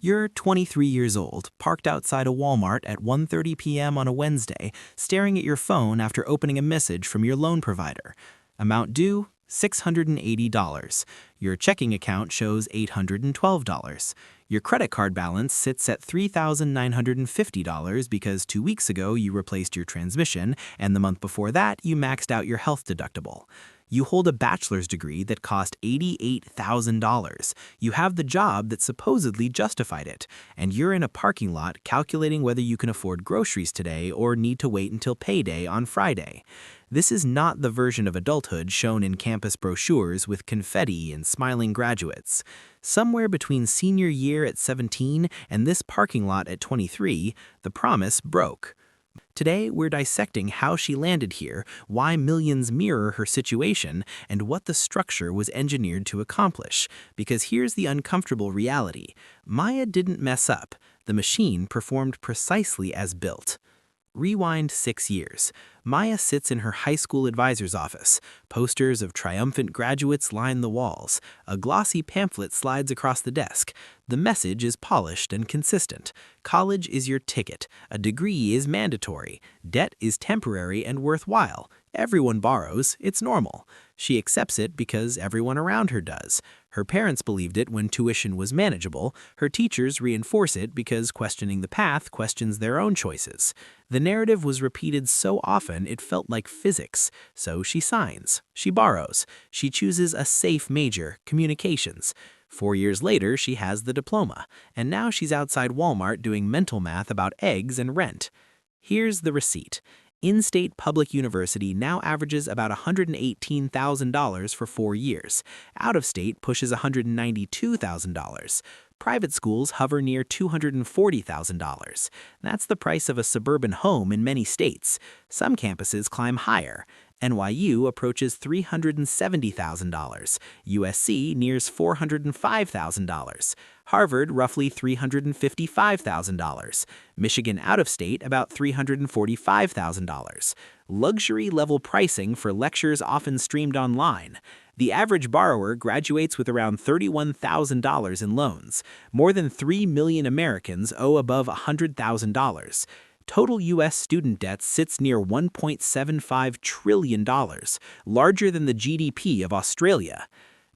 You're 23 years old, parked outside a Walmart at 1:30 p.m. on a Wednesday, staring at your phone after opening a message from your loan provider. Amount due, $680. Your checking account shows $812. Your credit card balance sits at $3,950 because 2 weeks ago you replaced your transmission, and the month before that you maxed out your health deductible. You hold a bachelor's degree that cost $88,000. You have the job that supposedly justified it, and you're in a parking lot calculating whether you can afford groceries today or need to wait until payday on Friday. This is not the version of adulthood shown in campus brochures with confetti and smiling graduates. Somewhere between senior year at 17 and this parking lot at 23, the promise broke. Today, we're dissecting how she landed here, why millions mirror her situation, and what the structure was engineered to accomplish. Because here's the uncomfortable reality. Maya didn't mess up. The machine performed precisely as built. Rewind 6 years. Maya sits in her high school advisor's office. Posters of triumphant graduates line the walls. A glossy pamphlet slides across the desk. The message is polished and consistent. College is your ticket. A degree is mandatory. Debt is temporary and worthwhile. Everyone borrows. It's normal. She accepts it because everyone around her does. Her parents believed it when tuition was manageable. Her teachers reinforce it because questioning the path questions their own choices. The narrative was repeated so often it felt like physics. So she signs. She borrows. She chooses a safe major, communications. 4 years later, she has the diploma. And now she's outside Walmart doing mental math about eggs and rent. Here's the receipt. In-state public university now averages about $118,000 for 4 years. Out-of-state pushes $192,000. Private schools hover near $240,000. That's the price of a suburban home in many states. Some campuses climb higher. NYU approaches $370,000. USC nears $405,000. Harvard roughly $355,000. Michigan out-of-state about $345,000. Luxury-level pricing for lectures often streamed online. The average borrower graduates with around $31,000 in loans. More than 3 million Americans owe above $100,000. Total U.S. student debt sits near $1.75 trillion, larger than the GDP of Australia.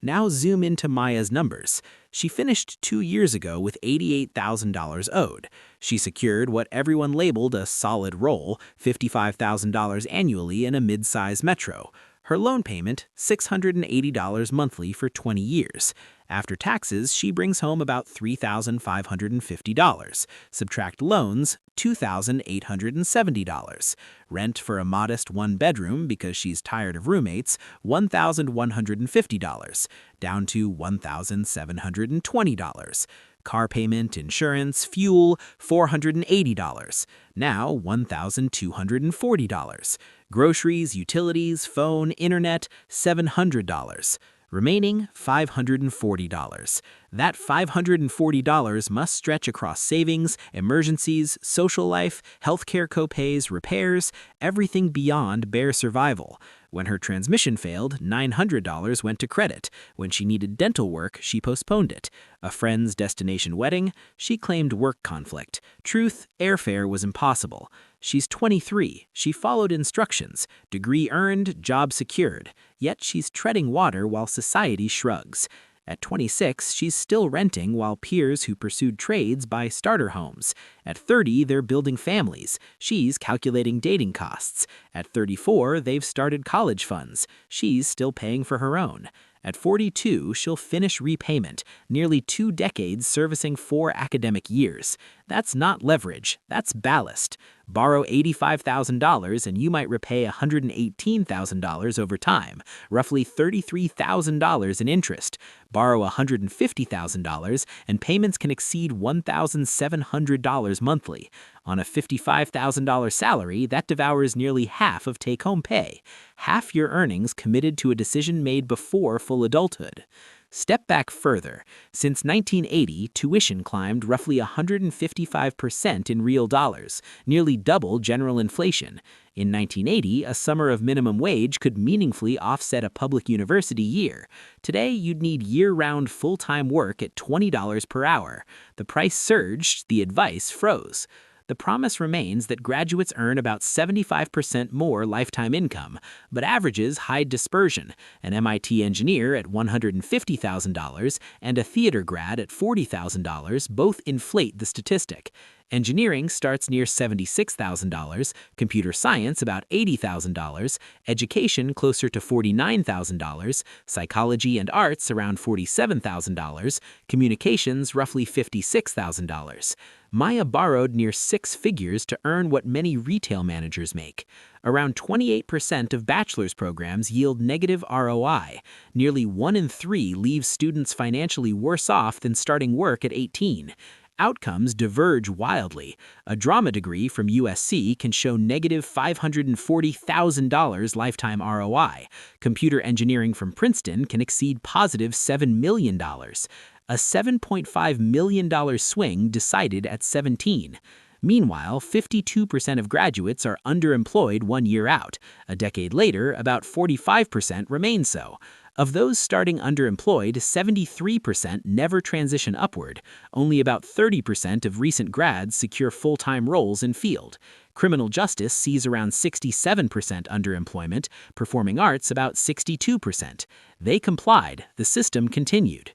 Now zoom into Maya's numbers. She finished 2 years ago with $88,000 owed. She secured what everyone labeled a solid roll, $55,000 annually in a mid-size metro. Her loan payment, $680 monthly for 20 years. After taxes, she brings home about $3,550. Subtract loans, $2,870. Rent for a modest one-bedroom because she's tired of roommates, $1,150, down to $1,720. Car payment, insurance, fuel, $480. Now $1,240. Groceries, utilities, phone, internet, $700. Remaining $540. That $540 must stretch across savings, emergencies, social life, healthcare copays, repairs, everything beyond bare survival. When her transmission failed, $900 went to credit. When she needed dental work, she postponed it. A friend's destination wedding, she claimed work conflict. Truth, airfare was impossible. She's 23. She followed instructions. Degree earned, job secured. Yet she's treading water while society shrugs. At 26, she's still renting while peers who pursued trades buy starter homes. At 30, they're building families. She's calculating dating costs. At 34, they've started college funds. She's still paying for her own. At 42, she'll finish repayment, nearly 2 decades servicing 4 academic years. That's not leverage, that's ballast. Borrow $85,000 and you might repay $118,000 over time, roughly $33,000 in interest. Borrow $150,000 and payments can exceed $1,700 monthly. On a $55,000 salary, that devours nearly half of take-home pay. Half your earnings committed to a decision made before full adulthood. Step back further. Since 1980, tuition climbed roughly 155% in real dollars, nearly double general inflation. In 1980, a summer of minimum wage could meaningfully offset a public university year. Today, you'd need year-round full-time work at $20 per hour. The price surged, the advice froze. The promise remains that graduates earn about 75% more lifetime income, but averages hide dispersion. An MIT engineer at $150,000 and a theater grad at $40,000 both inflate the statistic. Engineering starts near $76,000, computer science about $80,000, education closer to $49,000, psychology and arts around $47,000, communications roughly $56,000. Maya borrowed near six figures to earn what many retail managers make. Around 28% of bachelor's programs yield negative ROI. Nearly 1 in 3 leave students financially worse off than starting work at 18. Outcomes diverge wildly. A drama degree from USC can show negative $540,000 lifetime ROI. Computer engineering from Princeton can exceed positive $7 million. A $7.5 million swing decided at 17. Meanwhile, 52% of graduates are underemployed 1 year out. A decade later, about 45% remain so. Of those starting underemployed, 73% never transition upward. Only about 30% of recent grads secure full-time roles in field. Criminal justice sees around 67% underemployment, performing arts about 62%. They complied, the system continued.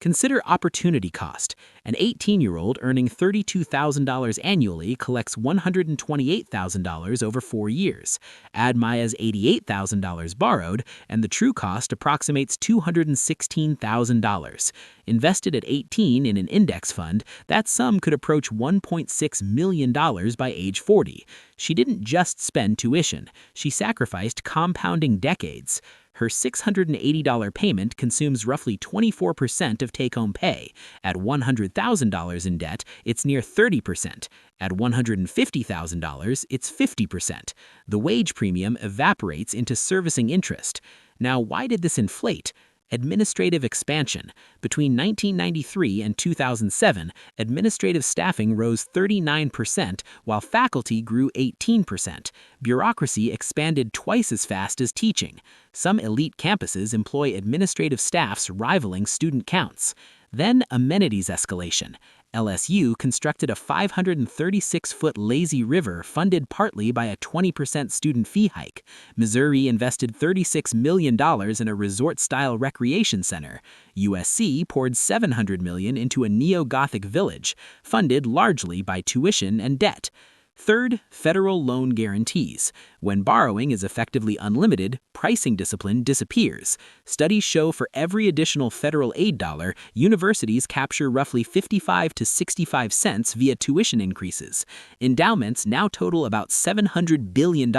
Consider opportunity cost. An 18-year-old earning $32,000 annually collects $128,000 over 4 years. Add Maya's $88,000 borrowed, and the true cost approximates $216,000. Invested at 18 in an index fund, that sum could approach $1.6 million by age 40. She didn't just spend tuition. She sacrificed compounding decades. Her $680 payment consumes roughly 24% of take-home pay. At $100,000 in debt, it's near 30%. At $150,000, it's 50%. The wage premium evaporates into servicing interest. Now, why did this inflate? Administrative expansion. Between 1993 and 2007, administrative staffing rose 39%, while faculty grew 18%. Bureaucracy expanded twice as fast as teaching. Some elite campuses employ administrative staffs rivaling student counts. Then amenities escalation. LSU constructed a 536-foot lazy river funded partly by a 20% student fee hike. Missouri invested $36 million in a resort-style recreation center. USC poured $700 million into a neo-Gothic village, funded largely by tuition and debt. Third, federal loan guarantees. When borrowing is effectively unlimited, pricing discipline disappears. Studies show for every additional federal aid dollar, universities capture roughly 55 to 65 cents via tuition increases. Endowments now total about $700 billion.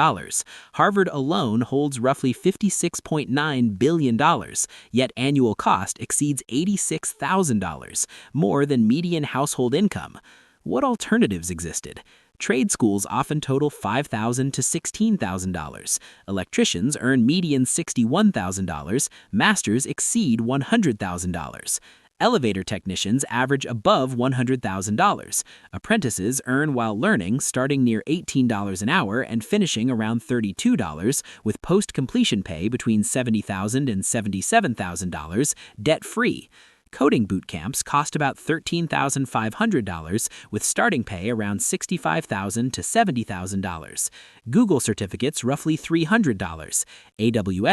Harvard alone holds roughly $56.9 billion, yet annual cost exceeds $86,000, more than median household income. What alternatives existed? Trade schools often total $5,000 to $16,000. Electricians earn median $61,000. Masters exceed $100,000. Elevator technicians average above $100,000. Apprentices earn while learning, starting near $18 an hour and finishing around $32, with post-completion pay between $70,000 and $77,000, debt-free. Coding boot camps cost about $13,500, with starting pay around $65,000 to $70,000. Google certificates roughly $300. AWS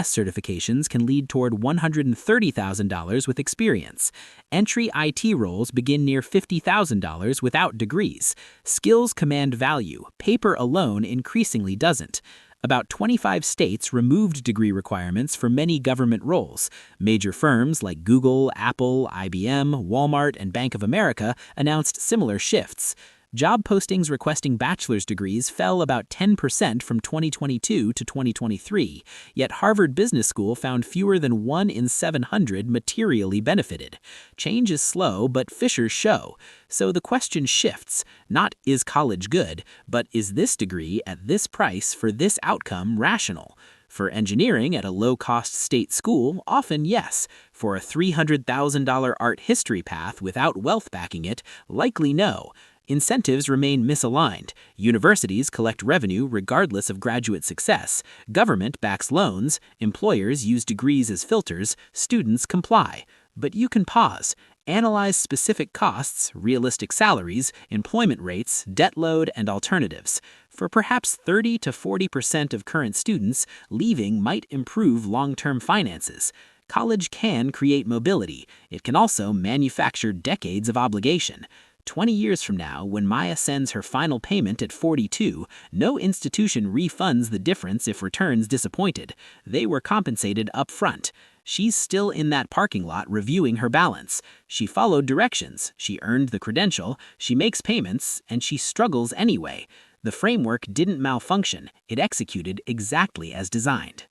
certifications can lead toward $130,000 with experience. Entry IT roles begin near $50,000 without degrees. Skills command value. Paper alone increasingly doesn't. About 25 states removed degree requirements for many government roles. Major firms like Google, Apple, IBM, Walmart, and Bank of America announced similar shifts. Job postings requesting bachelor's degrees fell about 10% from 2022 to 2023, yet Harvard Business School found fewer than 1 in 700 materially benefited. Change is slow, but fissures show. So the question shifts, not is college good, but is this degree at this price for this outcome rational? For engineering at a low-cost state school, often yes. For a $300,000 art history path without wealth backing it, likely no. Incentives remain misaligned. Universities collect revenue regardless of graduate success. Government backs loans. Employers use degrees as filters. Students comply. But you can pause. Analyze specific costs, realistic salaries, employment rates, debt load, and alternatives. For perhaps 30 to 40% of current students, leaving might improve long-term finances. College can create mobility. It can also manufacture decades of obligation. 20 years from now, when Maya sends her final payment at 42, no institution refunds the difference if returns disappointed. They were compensated up front. She's still in that parking lot reviewing her balance. She followed directions, she earned the credential, she makes payments, and she struggles anyway. The framework didn't malfunction, it executed exactly as designed.